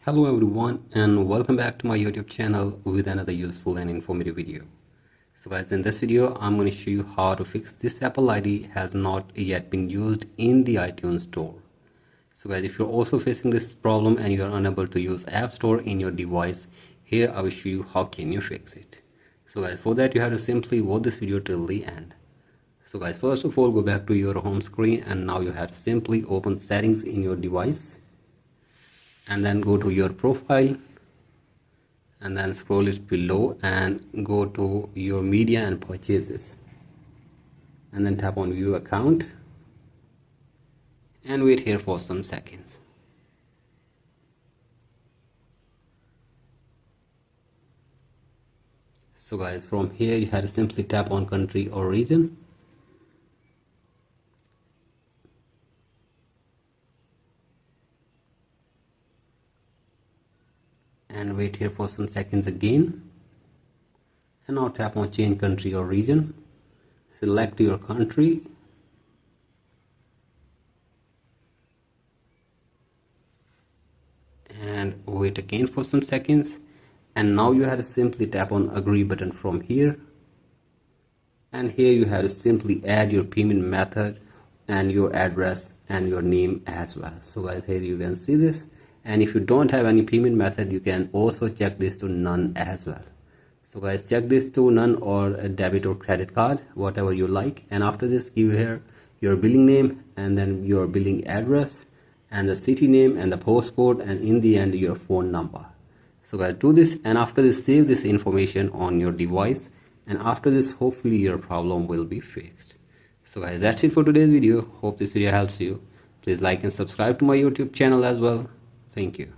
Hello everyone and welcome back to my YouTube channel with another useful and informative video. So guys, in this video I'm going to show you how to fix this Apple ID has not yet been used in the iTunes store. So guys, if you're also facing this problem and you are unable to use App Store in your device, here I will show you how can you fix it. So guys, for that you have to simply watch this video till the end. So guys, first of all, go back to your home screen and now you have to simply open settings in your device. And then go to your profile and then scroll it below and go to your media and purchases and then tap on view account and wait here for some seconds. So guys, from here you have to simply tap on country or region. And wait here for some seconds again, and now tap on change country or region. Select your country and wait again for some seconds, and now you have to simply tap on agree button from here, and here you have to simply add your payment method and your address and your name as well. So guys, here you can see this. And if you don't have any payment method, you can also check this to none as well. So guys, check this to none or a debit or credit card, whatever you like. And after this, give here your billing name and then your billing address and the city name and the postcode, and in the end your phone number. So guys, do this, and after this save this information on your device, and after this hopefully your problem will be fixed. So guys, that's it for today's video. Hope this video helps you. Please like and subscribe to my YouTube channel as well. Thank you.